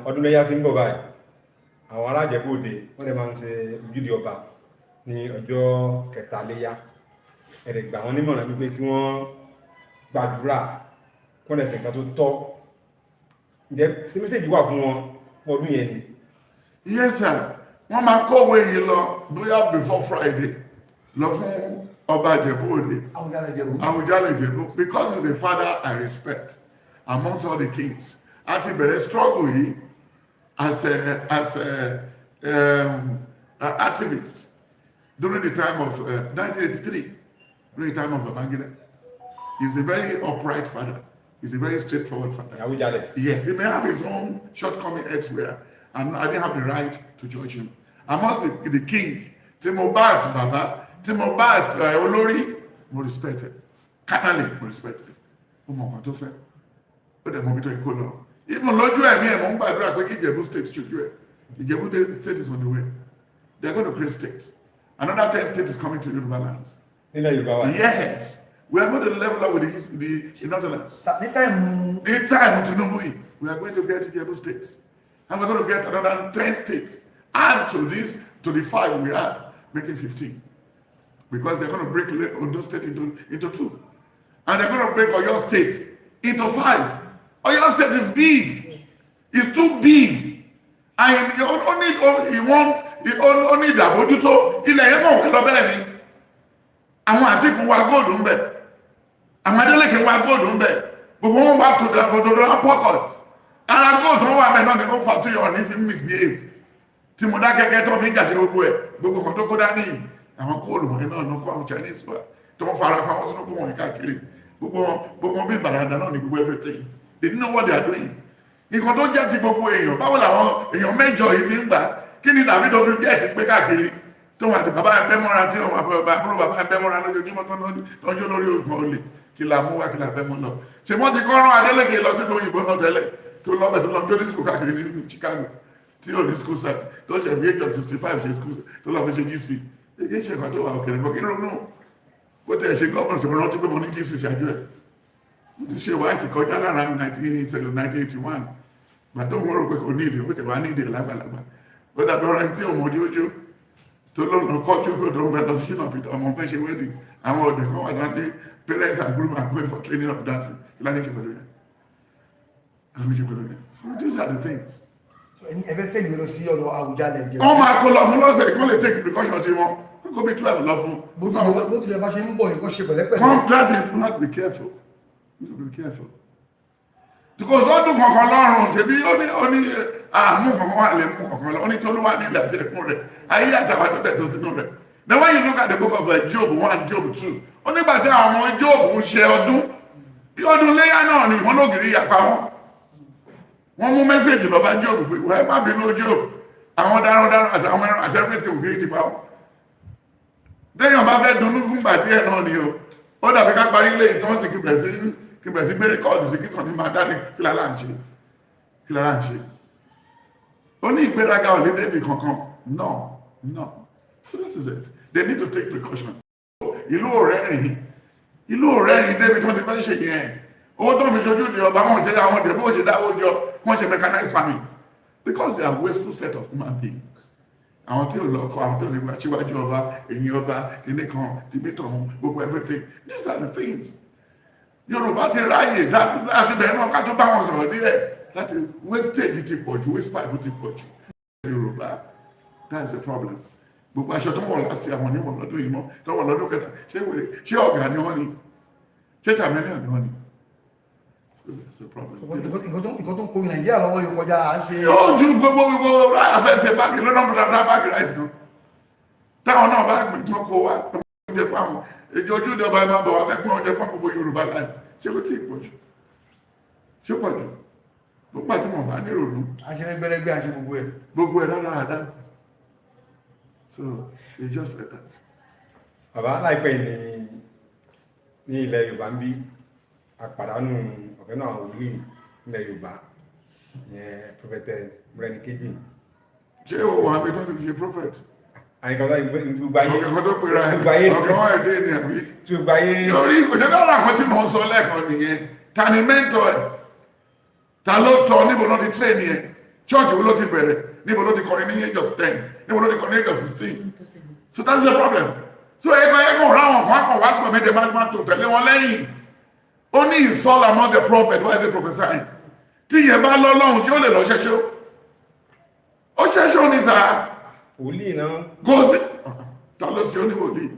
ọdún lẹ́yà tí ń bọ̀ báyìí, àwọn alájẹbóde wọ́n lè máa ń ṣe ojúde ọba ní ọjọ́ kẹta léyà. Ẹ̀rẹ̀ gbà wọ́n nímọ̀ràn wípé kí wọ́n gbàdúrà kí wọ́n lè ṣe nǹkan tó tọ́. Ǹjẹ́ ṣé mẹ́sẹ̀jì wà fún wọn fún ọdún yẹn ni? Yes, sir. Wọ́n máa kọ̀wé yìí lọ bóyá before Friday lọ fún Ọba Ìjẹ̀bú-Òde, Àwùjalẹ̀ Ìjẹ̀bú, because he's a father I respect amongst all the kings. Àti bẹ̀rẹ̀ struggle yìí as a activist during the time of 1983, during the time of Babangida. He's a very upright father. He's a very straightforward father. Àwùjalẹ̀. Yes, he may have his own shortcoming elsewhere, and I didn't have the right to judge him. Amongst the king, Timobas Baba, Timobas Olori, mo respected. Canally, mo respected. Ó mọ nǹkan tó fẹ́. Ó dẹ̀ mọ bí tó ikú lọ. Even lójú ẹ̀mí ẹ̀ mọ̀ ń gbàdúrà pé kí Ìjẹ̀bú state ṣojú ẹ̀. Ìjẹ̀bú state is on the way. They are going to create states. Another 10 states is coming to Yoruba land. Nílẹ̀ Yorùbá wa. Yes. We are going to level up with the northern lands. Ní táìmù. In time, Tinubu, we are going to get Ìjẹ̀bú states. And we're going to get another 10 states. Add to this, to the 5 we have, making 15. Because they're going to break Ondo State into 2. And they're going to break Oyo State into 5. Oyo State is big. Yes. It's too big. And he only ìdàbójútó ilẹ̀ yẹn kàn wá lọ bẹ́ẹ̀ ni. Àwọn Àtíkù wa góòdù ń bẹ̀. Àwọn Adélékè wa góòdù ń bẹ̀. Gbogbo wọn wá to the pocket. Ara góòdù wọn wà bẹ́ẹ̀ náà ni wọ́n fà tí ọ̀ ní fi misbehave. Tí mo dá kẹ́kẹ́ tó fi ń jàṣẹ gbogbo ẹ̀. Gbogbo kan tó kó dání yìí. Àwọn góòlù wọn náà ló kó àwọn Chinese wa. Tó ń fara pa wọn sínú kó wọn káàkiri. Gbogbo bí ìbàdàn náà ni gbogbo everything. They didn't know what they are doing. Nǹkan tó jẹ́ ti gbogbo èèyàn báwo làwọn èèyàn mẹ́jọ yìí fi ń gbà kí ni David ó fi jẹ́ ti pé káàkiri tó wọn àti bàbá ẹgbẹ́ mọ́ra tí wọn àbúrò bàbá ẹgbẹ́ mọ́ra lójoojúmọ́ tó ń jó lórí òfin olè kí la mú wá kí la fẹ́ mú lọ. Ṣé wọ́n ti kọ́ rán Adélékè lọ sí òyìnbó náà tẹ́lẹ̀ tó lọ́bẹ̀ tó lọ jó disco káàkiri ní Chicago tí ò ní school set tó ṣe fi age of 65 ṣe school tó lọ fi ṣe GC èyí ṣe ìfà tó wà òkèrè fọ́ kí ló nù bó tẹ̀ ṣe gọ́ọ̀mù ṣe rántí pé mo ní GC ṣáájú ẹ̀ mo ti ṣe wáìkì kọjá lára 1981 gbàtọ́ wọn rò pé kò ní ìdè ó tẹ̀ wá ní ìdè lágbàlagbà ó dàbí ọ̀rẹ́ tí òun ojú tó lọ́nà kọ́jú pé tó ń fẹ́ lọ sí ṣínà Peter ọmọ fẹ́ ṣe wedding àwọn ọ̀dẹ̀ kan wà láti parents and group are going for training of dancing kí láti ṣe pẹ̀lú yẹn so these are the things. ẹfẹ́ sẹ́yìn lọ sí ọ̀dọ̀ Àwùjalẹ̀ jẹ́ wọ́n máa kó lọ fún lọ́sẹ̀ kí wọ́n lè take precaution tí wọ́n kó bí 12 lọ fún. bó tilẹ̀ bá ṣe ń bọ̀ nǹkan ṣe pẹ̀lẹ́pẹ̀lẹ́. contract not be careful because ọdún kankan lọ́rùn ṣebí ó ní àmú kankan wà lè mú kankan lọ ó ní tó ló wà nílẹ̀ àti ẹkún rẹ̀ ayé àtàwọn tó tẹ̀ tó sínú rẹ̀. Then when you look at the book of Job 1, Job 2 ó nígbà tí àwọn ọmọ Job ń ṣe ọdún bí ọdún léyà náà ni wọ́n lógiri yapa wọ́n mú mẹ́sẹ̀jì lọ bá Job pé wọ́n má bínú Job àwọn darandaran àtàwọn ẹran àtẹ́rẹ́tì ògiri ti pa wọ́n. Déyàn bá fẹ́ dunnú fún gbàdí ẹ̀ náà ni ó dàbí ká parí ilé ìtàn sí kí bẹ̀rẹ̀ sí gbé rékọ́ọ̀dù sí kí sàn ní máa dání kí lára ń ṣe ó ní ìgbéraga ò lè débi kankan no so that is it they need to take precaution. ìlú ọ̀rẹ́yìn débi tó ti fẹ́ ṣe yẹn owó tó ń fi ṣojú di ọba wọn ṣe àwọn ọdẹ bó ṣe dáwó jọ wọ́n ṣe mechanized farming because they are wasteful set of human beings. Àwọn tí ò lọ́kọ àwọn tó lè gba síwájú ọba èyí ọba kìíní kan tìbítọ̀ gbogbo everything these are the things. Yorùbá ti ráyè láti bẹ̀rẹ̀ náà ká tó bá wọn sọ̀rọ̀ díẹ̀ láti wastage ti pọ̀ jù waste pipe ti pọ̀ jù. Yorùbá that's the problem. Gbogbo aṣọ tó wọ̀ láti àwọn oníwọ̀ lọ́dún yìí mọ́ tó wọ̀ lọ́dún kẹta ṣé ọ̀gá ni wọ́n ni ṣé chameleon ni wọ́n ni. That's the problem. Nǹkan tó ń kó Nàìjíríà lọ́wọ́ yóò kọjá à ń ṣe. Yóò ju gbogbo afẹ́sẹ̀ báàgì lọ́nà bàtà báàgì ráìsì kan táwọn náà bá gbé tí wọ́n kó wá oúnjẹ fáwọn èjì ojú ìjọba ẹ̀ máa bọ̀ wá fẹ́ pín oúnjẹ fún gbogbo Yorùbá láì ṣé kò tí ì pọ̀ jù ṣé pọ̀ jù gbogbo àti mọ̀ bá ní ìrònú. àṣírí gbẹrẹgbẹ àṣẹ gbogbo ẹ̀ dáadáa so it's just like that. Bàbá láìpẹ́ ní ilẹ̀ Yorùbá ń bí àpàdánù ọ̀fẹ́ náà wòlíì ilẹ̀ Yorùbá yẹn prophetess Mọ́rẹ́níkejì. Ṣé o wà pé tó ti fi prophet? Àyíkọ́tà gbogbo ayé. Ọ̀kẹ́ tó pera ẹ̀ ọ̀kẹ́ wọ́n ẹ̀dẹ́ ni àbí? Gbogbo ayé. Lórí ìpèsè náà làwọn tí mò ń sọ lẹ́ẹ̀kan nìyẹn. Ta ni mẹ́ntọ̀ ẹ̀? Ta ló tọ́ níbo ló ti train yẹn? Church wo ló ti bẹ̀rẹ̀? Níbo ló ti kọrin ní age of 10? Níbo ló ti kọrin ní age of 16? So that's the problem. So ẹgbẹ́ ráwọn kan kàn wá gbọ̀mẹ́dẹ̀ máa tó tẹ̀lé wọn lẹ́yìn. Only is Saul among the prophet. Why is he prophesying? Tí yẹn bá lọ lọ́hùn tí ó lè lọ ṣẹ́ṣọ́. Ó ṣẹ́ṣọ́ ní sáà. Wòlíì náà. Go sí. Ta ló sí ó ní wòlíì?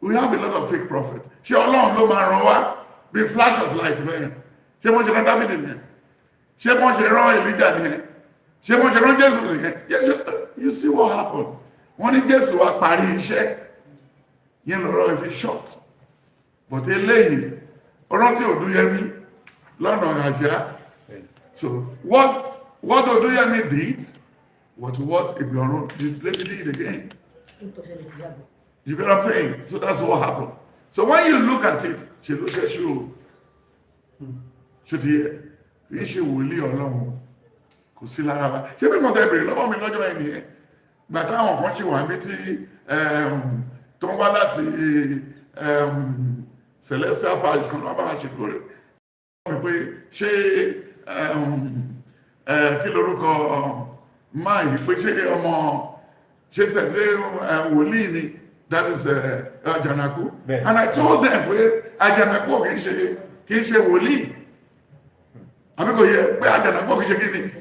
We have a lot of fake prophet. Ṣé Ọlọ́run ló máa ràn wá bí flash of light bẹ́ẹ̀? Ṣé wọ́n ṣe rán David nìyẹn? Ṣé wọ́n ṣe rán Elijah nìyẹn? Ṣé wọ́n ṣe rán Jésù nìyẹn? Yes, you see what happened. Wọ́n ní Jésù wá parí iṣẹ́. Yẹn lọ́rọ̀ ẹ̀ fi short. But eléyìí Ọ̀rọ̀ tí Odúyẹmí lọ́nà àjá. So what Odúyẹmí did was what Egbin Orun did again. You get what I'm saying? So that's what happened. So when you look at it, ṣe ló ṣe ṣó ti yẹ kì í ṣe wòlíì Ọlọ́run kò sí lára wa. Ṣé bí kan tẹ bèrè lọ́wọ́ mi lọ́jọ́ báyìí nìyẹn? Gbà táwọn kan ṣe wà níbi tí tó ń wá láti Celestial Parish kan náà bá ṣe kúrò wọ́n pé ṣé kí lorúkọ máa yìí pé ṣé ọmọ ṣe wòlíì ni, that is Àjànàkú. And I told them pé Àjànàkú kìí ṣe wòlíì. Àbí kò yẹ pé Àjànàkú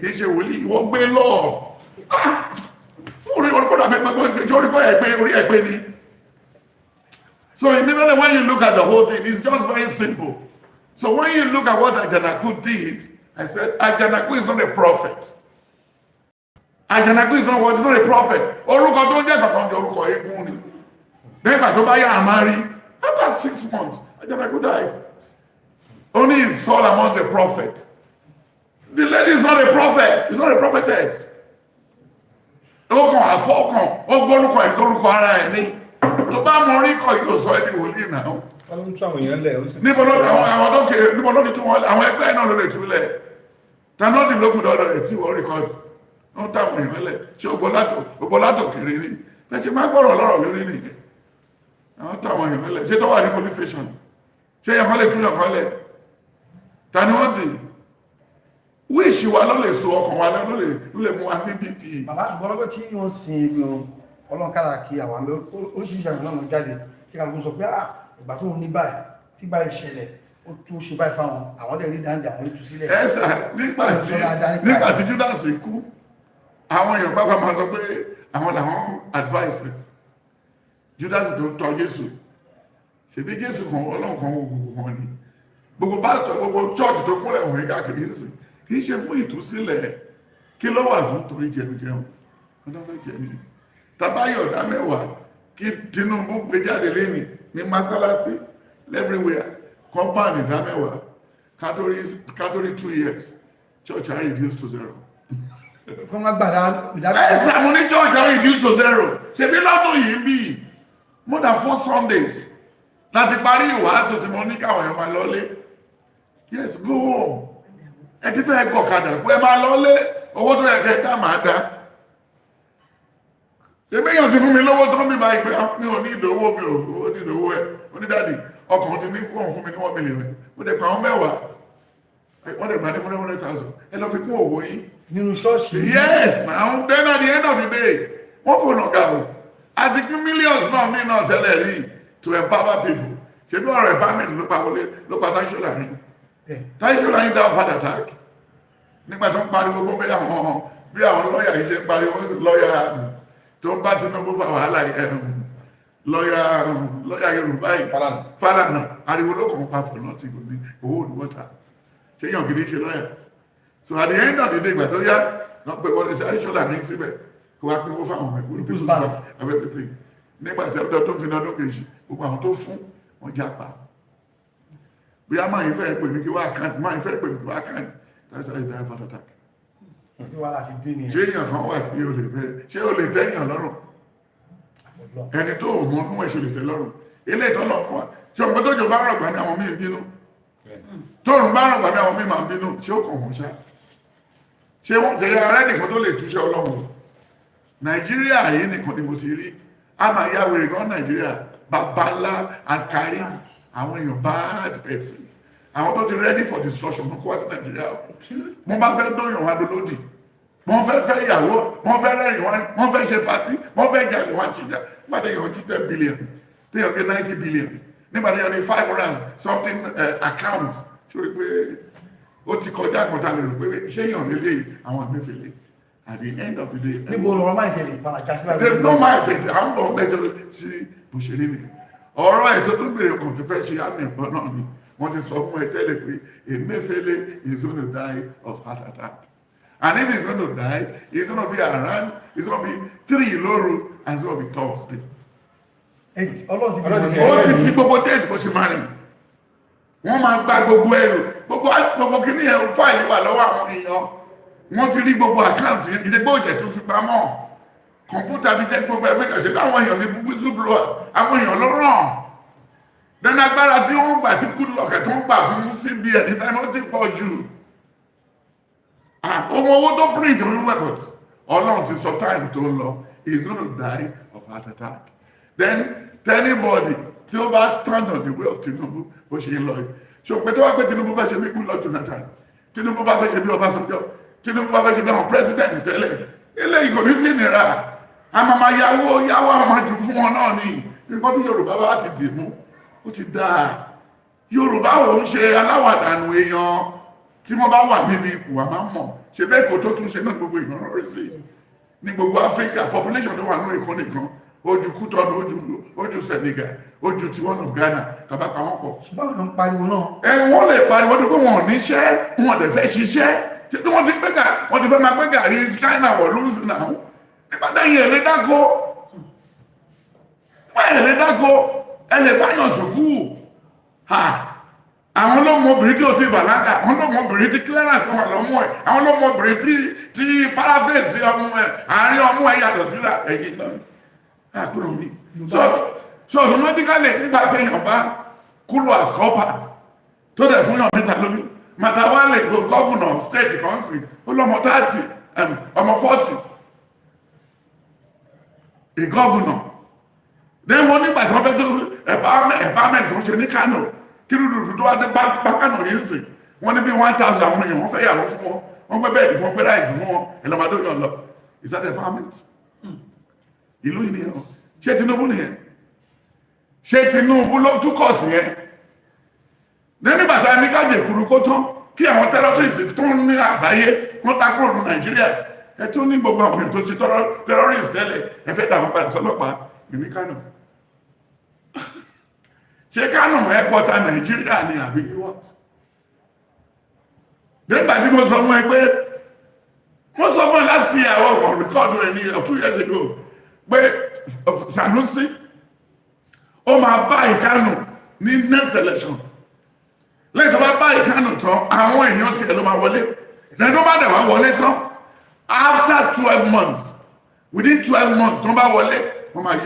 kìí ṣe wòlíì, ìwọ gbé lọ. Orí ẹgbẹ́ ni. So immediately when you look at the whole thing, it's just very simple. So when you look at what Àjànàkú did, I said, Àjànàkú is not a prophet. Àjànàkú is not what? It's not a prophet. Orúkọ tó ń jẹ́ kankan jẹ́ orúkọ eégún ni. Nígbà tó bá yá àmárí, after 6 months, Àjànàkú died. Only his soul among the prophet. The lady is not a prophet. It's not a prophetess. Ó kàn àfọ́kàn, ó gbórúkọ ẹ̀ sórúkọ ara ẹ̀ ní. Tó bá mọ orí kọ yóò sọ ẹni wòlíì náà. Wọ́n ń tún àwọn èèyàn lẹ̀. Níbo ló ti tún wọn, àwọn ẹgbẹ́ náà ló lè túlẹ̀. Tànọ́dì lókùn dọ́dọ̀ ẹ̀ tí wọ́n rí kọ́dù. Wọ́n táwọn èèyàn lẹ̀. Ṣé ògbólátò kiri ní? Bẹ́ẹ̀ ti máa gbọ́rọ̀ lọ́rọ̀ lórí nìyẹn. Àwọn táwọn èèyàn lẹ̀. Ṣé tó wà ní police station? Ṣé èèyàn kan lè tún yàn kan lẹ̀? Ta ni wọ́n dì? Wíṣì wa ló lè so ọkàn wa ló lè mú wa ní BP. Bàbá ṣùgbọ́n lọ́gbẹ́ tí wọ́n sin Egbin Orun, Ọlọ́run kára kí àwọn àmì oríṣiríṣi àwọn náà jáde tí kàlùkù sọ pé ìgbà tó ń ní báyìí tí báyìí ṣẹlẹ̀ ó tún ṣe báyìí fáwọn àwọn dẹ̀ rí dáńdà àwọn lè tú sílẹ̀. Ẹ̀sà nígbà tí Judas kú, àwọn èèyàn pápá máa sọ pé àwọn làwọn advice Judas tó tọ́ Jésù. Ṣèbí Jésù kan Ọlọ́run kan wo gbogbo wọn ni. Gbogbo pásítọ̀ gbogbo church tó kúnlẹ̀ wọ̀nyí káàkiri ń sìn kì í ṣe fún ìtúsílẹ̀, kí ló wà fún torí jẹnujẹun ọdún fẹ́ jẹ ní tàbáyọ̀ ọ̀dá mẹ́wàá kí Tinubu gbé jáde lẹ́nì ní mọ́sálásí everywhere compound ìdá mẹ́wàá Catholic 2 years church are reduced to 0. Kọ́ má gbàdá ẹ̀sà mú ní church are reduced to 0. ṣe bí lọ́dún yìí ń bí more than 4 Sundays láti parí ìwàásù tí mo ní káwọn èèyàn máa lọlé. Yes, go home. Ẹ ti fẹ́ gọ̀kadà pé ẹ máa lọlé, owó tó yẹ kẹ́ dá máa dá. Ṣébí èèyàn ti fún mi lówó tó ń bí báyìí pé mi ò ní ìdòwó mi ò ní ìdòwó ẹ̀. Onídàdì ọkàn ti ní kún fún mi ní 1 million. Mo dẹ̀ pa àwọn mẹ́wàá. Wọ́n dẹ̀ gbà ní 100,000. Ẹ lọ fi kún òwò yín. nínú ṣọ́ọ̀ṣì. Yes, now then at the end of the day, wọ́n fònà gàrò. Àti kí millions náà mí náà tẹ́lẹ̀ rí to empower people. Ṣé bí ọ̀rọ̀ empowerment ló pa Táíṣọ́lá rí? Táíṣọ́lá rí down heart attack. Nígbà tó ń pariwo gbogbo bí àwọn lọ́yà yìí ṣe ń pariwo, wọ́n sì lọ́yà tó ń bá Tinubu fa wàhálà lọ́yà Yorùbá yìí. Fálànà ariwo ló kàn pa fọ̀nà tí kò ní owó òdùwọ́ta. Ṣé yàn gidi ṣe lọ́yà? So at the end of the day, ìgbà tó yá, wọ́n pe wọ́n ṣe Táíṣọ́lá rí síbẹ̀ kó wá pín owó fáwọn ọmọ ìgbòho people's bank and everything. Nígbà tí ọdún tó fi ní ọdún kejì, gbogbo àwọn tó fún wọn jápa. Bí a máa ń fẹ́ pè mí kí wá àkáǹtì, máa ń fẹ́ pè mí kí wá àkáǹtì, that's how you die of heart attack. Ṣé èèyàn kan wà tí o lè bẹ̀rẹ̀? Ṣé o lè tẹ́yàn lọ́rùn? Ẹni tó ò mọ inú ẹ̀ ṣe lè tẹ́ lọ́rùn. Ilé ìtọ́lọ̀ fún wa. Ṣé ọmọ tó jọ bá rọ̀gbà ní àwọn míì bínú? Tóòrùn bá rọ̀gbà ní àwọn míì máa ń bínú. Ṣé ó kàn wọ́n ṣá? Ṣé wọ́n tẹ̀yẹ ara nìkan tó lè túṣẹ́ Ọlọ́run? Nàìjíríà yìí nìkan ni mo ti rí. A máa yá wèrè gan Nàìjíríà. Babalá, askari, àwọn èèyàn bad person. Àwọn tó ti ready for destruction ló kó wá sí Nàìjíríà. Wọ́n bá fẹ́ dóyàn wá dolódì. Wọ́n fẹ́ fẹ́ ìyàwó, wọ́n fẹ́ rẹ́rìn wọ́n fẹ́ ṣe pàtí, wọ́n fẹ́ jalè wọ́n ṣìjà. Nígbà tí èèyàn jí 10 billion, tí èèyàn gé 90 billion. Nígbà tí èèyàn ní 500 something account. Ṣé pé ó ti kọjá àkọ́tà lè rò pé ṣé èèyàn lélẹ̀ àwọn àmẹ́fẹ̀lẹ́. At the end of the day, níbo ọ̀rọ̀ máa tẹ̀lé ìpàdà sí àgbẹ̀. There's no mind tẹ̀lé, à ń bọ̀ lẹ́jọ́ sí òṣèré nìyẹn. Ọ̀rọ̀ ẹ̀ tó tún bèrè kàn fífẹ́ ṣe àmì ẹ̀bọ̀n náà ni. Wọ́n ti sọ fún ẹ tẹ́lẹ̀ pé Emefiele is going to die of heart attack. And if he's going to die, he's going to be around, he's going to be 3 lóru and it's going to be Thursday. Ó ti fi gbogbo déètì bó ṣe máa rìn. Wọ́n máa gba gbogbo ẹrù, gbogbo kí ní ẹ̀ fáìlì wà lọ́wọ́ àwọn èèyàn. Wọ́n ti rí gbogbo àkáǹtì yẹn, ìṣe gbóòjẹ̀ tó fi pamọ́. Kọ̀mpútà ti jẹ́ gbogbo Áfíríkà ṣe táwọn èèyàn ní whistleblower, àwọn èèyàn ló ràn. Dẹ́nu agbára tí wọ́n gbà tí Goodluck tó ń gbà fún CBN ní táìmọ́ ti pọ̀ jù. Ọmọ owó tó print orí wẹ̀bọ̀t, Ọlọ́run ti sọ time tó ń lọ, he is going to die of heart attack. Then anybody tí ó bá stand on the way of Tinubu bó ṣe ń lọ yìí. Ṣé o pé tó wá pé Tinubu fẹ́ ṣe bí Goodluck Jonathan? Tinubu bá fẹ́ ṣe bí Ọbásanjọ́? Tinubu bá fẹ́ ṣe bí àwọn president tẹ́lẹ̀ eléyìí kò ní sí ìnira a máa yáwó a máa jù fún wọn náà ni nǹkan tí Yorùbá bá ti dì mú ó ti dáa. Yorùbá ò ń ṣe aláwàdànù èèyàn tí wọ́n bá wà níbi ipò a máa ń mọ̀ ṣe bẹ́ẹ̀ kò tó tún ṣe náà gbogbo ìgbọ̀nrán rí sí ní gbogbo Áfíríkà population tó wà ní Èkó nìkan ojú Kútọ́nù ojú Senegal ojú ti one of Ghana tàbá pa wọ́n pọ̀. ṣùgbọ́n àwọn pariwo náà. Wọ́n lè pariwo tó pé wọn ò níṣẹ́ wọn dẹ̀ fẹ́ ṣiṣẹ́ tí wọ́n ti fẹ́ máa gbé gàrí China wọ̀ lóṣù náà nígbà dáyìn ẹ̀lẹ́ dákó ẹlẹ́ báyọ̀ sùkúù àwọn lọ́mọbìnrin tí ó ti bàlágà àwọn lọ́mọbìnrin tí clearance wà lọ́mọ ẹ̀ àwọn lọ́mọbìnrin tí paraphrase ọmọ ẹ̀ àárín ọmọ ẹ̀ yàtọ̀ síra ẹ̀yìn náà àkúrò mi so automatically nígbà tí èèyàn bá kúrò as copper tó dẹ̀ fún yàn mẹ́ta lórí Matawalle go governor state kan sí ó lọ́mọ 30 ọmọ 40 a governor then wọ́n nígbà tí wọ́n fẹ́ tó empowerment tó ń ṣe ní Kano kí ló tó wá dé bákanà yìí sìn wọ́n ní bí 1,000 àwọn èèyàn wọ́n fẹ́ yàwó fún wọn wọ́n gbé bẹ́ẹ̀dì fún wọn gbé ráìsì fún wọn ẹlọ́mọdé yàn lọ is that empowerment ìlú yìí nìyẹn ṣé Tinubu nìyẹn ṣé Tinubu ló túkọ̀ sí yẹn nígbà tá a ní kájè kúrú kó tán kí àwọn terrorists tó ń ní àgbáyé wọ́n ta kúrò ní Nàìjíríà ẹ tún ní gbogbo àwọn èèyàn tó ṣe terrorist tẹ́lẹ̀ ẹ fẹ́ dà wọ́n padà sọ́lọ́pàá ní Kánò ṣe Kánò ẹ̀kọ́ta Nàìjíríà ni àbí what nígbà tí mo sọ fún ẹ pé mo sọ fún ẹ last year on record ẹni 2 years ago pé Sanusi ó máa bá Ìkánò ní next election lẹ́yìn tó bá bá Ìkánò tán àwọn èèyàn tí ẹ ló máa wọlé lẹ́yìn tó bá dẹ̀ wá wọlé tán after 12 months within 12 months tó bá wọlé wọ́n máa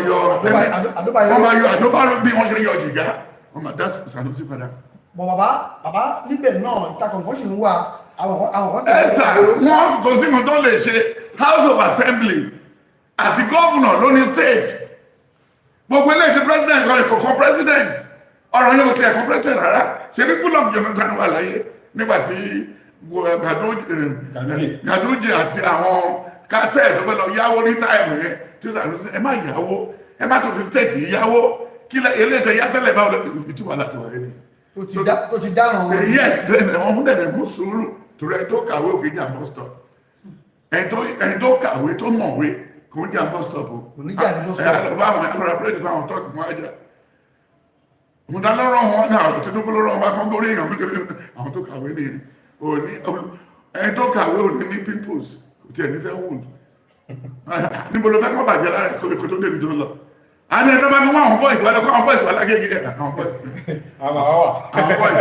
yọ àdóbárò bí wọ́n ṣe yọ jìgá wọ́n máa dá Sanusi padà. bọ̀ bàbá níbẹ̀ náà ìtakọ̀ǹkan ṣì ń wà àwọn kan ẹ̀sà wọ́n kò sí nǹkan tó lè ṣe House of Assembly àti governor ló ní state gbogbo ilé ìṣe president sọ ìkọ̀kan president ọ̀rọ̀ yóò tẹ̀ ẹ̀kọ́ president rárá ṣe bí Goodluck Jonathan wà láyé nígbà tí Ganduje àti àwọn cartel tó fẹ́ lọ yáwó ní táìmù yẹn tí Sanusi ẹ má yáwó ẹ má tó fi state yáwó kí eléyìí yá tẹ́lẹ̀ báwo ìtú wà láti wáyé ni. tó ti dáràn wọn. Yes wọ́n fún dẹ̀dẹ̀ mú sùúrù torí ẹ tó kàwé òkè jà bus stop ẹni tó kàwé tó mọ̀wé kò ń jà bus stop o. kò ní jà ní bus stop. ẹ lọ bá àwọn akọ̀rọ̀ abúlé fáwọn tọ́ọ̀kì wọn ajá òmùdá lọ́rọ̀ wọn náà Tinubu lọ́rọ̀ wọn kọ́ górí èèyàn nítorí àwọn tó kàwé nìyẹn ẹni tó kàwé ò ní ní pimples kò tiẹ̀ ní fẹ́ wound níbo ló fẹ́ kọ́ bàjẹ́ lára ẹ̀kọ́ tó débi tó lọ a ní ẹ̀dọ́ bá ní wọ́n àwọn boys wà lẹ́kọ́ àwọn boys wà lágége àwọn boys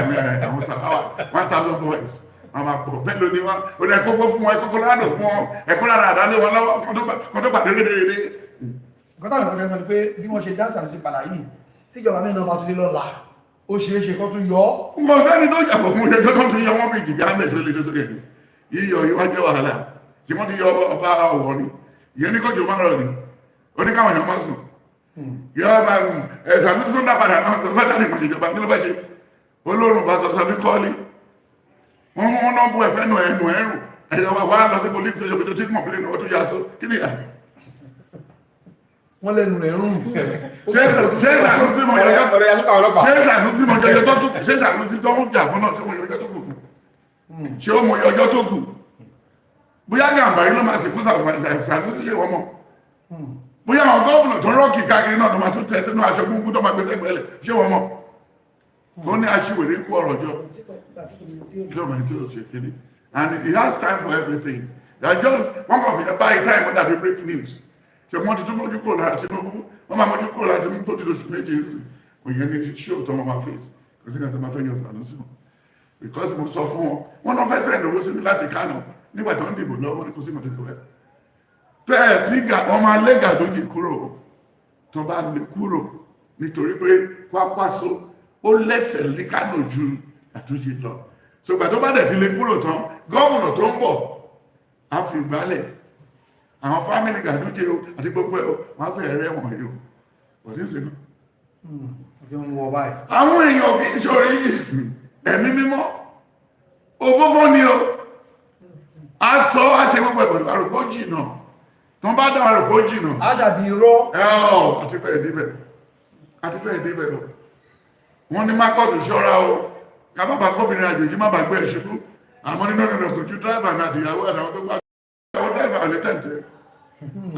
ní àwọn sàráwà 1,000 boys àwọn àpọ̀ bẹ́ẹ̀ ló ní wọn ó dẹ̀ kókó fún wọn ẹ̀kọ́ ládọ̀ fún wọn ẹ̀kọ́ lára àdálé wọn lọ́wọ́ kan tó pàdé rédèrèdè. nǹkan táwọn ìkọ́kẹ́ sọ ni pé bí wọ́n ṣe dá Sanusi padà yìí tíjọba mẹ́rin náà bá tún lé lọ́la ó ṣeé ṣe kó tún yọ ọ́. nǹkan sẹ́ni tó jà fún ẹjọ́ tó tún yọ wọ́n bí jìgá mẹ́sàn lè tó tó kẹ̀ yíyọ ìwájẹ́ wàhálà kí wọ́n ti yọ ọba ọ̀wọ́ ni ìyẹn ní kọjú máa rọ̀ ni ó ní káwọn èèyàn máa sùn yọ Sanusi ń dá padà náà sọ fẹ́ tani ìmọ̀ṣẹ̀jọba kí ló fẹ́ ṣe olóòrùn bá sọ ní kọ́ọ̀lì wọ́n náà bú ẹ̀fẹ́ nù ẹ̀rùn ẹ̀yọ̀wà wà lọ sí police station bí tó tí kọ̀m̀plé náà ó tún yà só kí ni ìyàtọ̀ wọ́n lẹ́nu rẹ̀ rùn. ṣé Sanusi tó ń jà fún náà ṣé mo yọjọ́ tó kù fún ṣé ó mo yọjọ́ tó kù bóyá Gàmbàrí ló máa sìnkú Sanusi ṣe wọ́n mọ́ bóyá àwọn gọ́ọ̀nà tó rọ́ọ̀kì káàkiri náà ló máa tún tẹ̀ sínú aṣọ gúngún tó máa gbé sẹ́gbẹ̀ẹ́lẹ̀ ṣé wọ́n mọ́ tó ní aṣíwèrè kú ọ̀rọ̀ jọ ìjọba ní tí ó ṣe kéde and he has time for everything they just one of the by time when that be break news ṣe wọ́n ti tún mọ́jú kúrò lára Tinubu wọ́n máa mọ́jú kúrò lára Tinubu tó ti lóṣù méje sí òyìn ní ṣíò tó máa face kò sí kàtà máa fẹ́ yọ Sanusi wọn because mo sọ fún wọn náà fẹ́ sẹ́ndì owó sí ní láti Kánò nígbà tó ń dìbò lọ́wọ́ ní kò sí mọ̀tò ìkọ̀wẹ́ tẹ́ẹ̀ tí wọ́n máa lé Gàdójì kúrò tó bá lè kúrò nítorí pé Kwakwaso ó lẹ́sẹ̀ ní Kánò ju Gàdójì lọ ṣùgbọ́n tó bá dẹ̀ ti lè kúrò tán gọ́ọ̀nà tó ń bọ̀ á fi gbálẹ̀ àwọn fámìlì Gàdójì o àti gbogbo ẹ̀ wọ́n á fẹ́ rẹ́ wọ̀n yìí o wọ́n ti ń sinú. àwọn èèyàn kì í ṣorí ẹ̀mí mímọ́ òfófó ni o a sọ a ṣe gbogbo ẹ̀bọ̀dọ̀ àrùkó jìnà tó ń bá dá àrùkó jìnà á dàbí irọ́. àti fẹ́ ìdíbẹ̀ o wọ́n ní Marcus ṣọ́ra o kábàbà kóbìnrin àjòjì má bàgbé ẹ̀ṣubú àmọ́ nínú ọ̀nà kò ju dráìvà mi àti ìyàwó àtàwọn tó gbà àwọn dráìvà ò lè tẹ̀ǹtẹ̀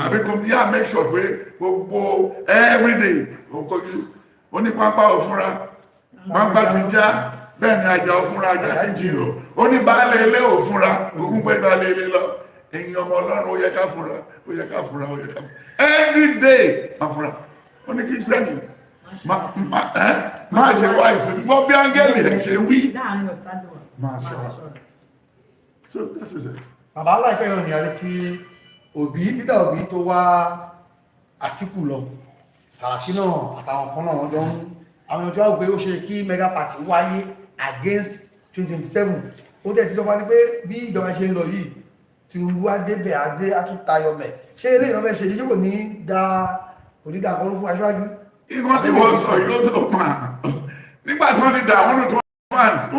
àbí kò yá make sure pé gbogbo everyday òkojú onípápá òfúnra pápá ti já bẹ́ẹ̀ ni àjà òfúnra ajá ti jìrò ó ní baálé ilé òfúnra ogún pé baálé ilé lọ ẹ̀yin ọmọ Ọlọ́run ó yẹ ká fúnra ó yẹ ká fúnra ó yẹ ká fúnra everyday máa fúnra ó ní kí sẹ́ni máa ṣe wá ìsìn gbọ́ bí áńgẹ́lì ẹ̀ ṣe wí máa ṣọ́ra. So that is it. Bàbá láìpẹ́ ìrìn àrí tí Peter Obi tó wá Àtíkù lọ Sàràkí náà àtàwọn kan náà wọ́n jọ ń àwọn ọjọ́ àgbé ó ṣe kí mega party wáyé against 2027 ó tẹ̀sí sọ wá ní pé bí ìjọba ṣe ń lọ yìí tí wá débẹ̀ adé àtúntayọmẹ̀ ṣé ilé ìjọba ṣe ṣe kò ní dá òdídà kan fún aṣáájú. Ìwọ́n tí wọ́n sọ yóò tó máa nígbà tí wọ́n ti dà wọ́n tó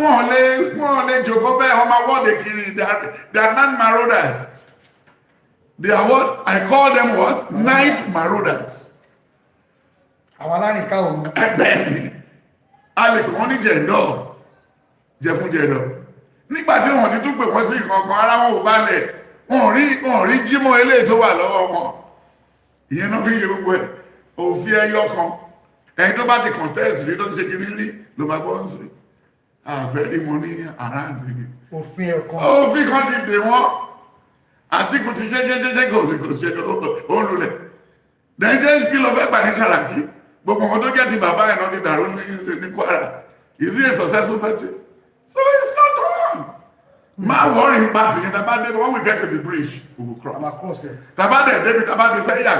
wọ́n lè jòkó bẹ́ẹ̀ wọ́n máa wọ́de kiri they are not marauders they are what I call them what night marauders. Àwọn alárìnká òru. Ẹgbẹ́ mi a lè kàn wọ́n ní jẹ̀ndọ̀ jẹ̀fúnjẹ̀dọ̀ nígbà tí wọ́n ti tún pè wọ́n sí ìkankan ara wọn ò balẹ̀ wọn rí jímọ̀ eléyìí tó wà lọ́wọ́ wọn ìyẹn náà fi ń ṣe gbogbo ẹ̀ òfin ẹyọ kan ẹni tó bá ti contest rí tó ti ṣe kiri rí ló máa gbọ́ ń sí àfẹ́ rí wọn ní àráǹdì. Òfin kan ti dè wọ́n Àtíkù ti jẹ́jẹ́jẹ́jẹ́ kò ṣe ó lulẹ̀ dẹ́jẹ́ kí lọ fẹ́ gbà ní Sàràkí gbogbo wọn tó jẹ́ ti bàbá ẹ̀ náà ti dàrú ní Kwara. Is he a successful person? So it's not done. Má worry about it. When we get to the bridge, we will cross. Tàbá dẹ̀ débi tàbá ti fẹ́ yàgbẹ́.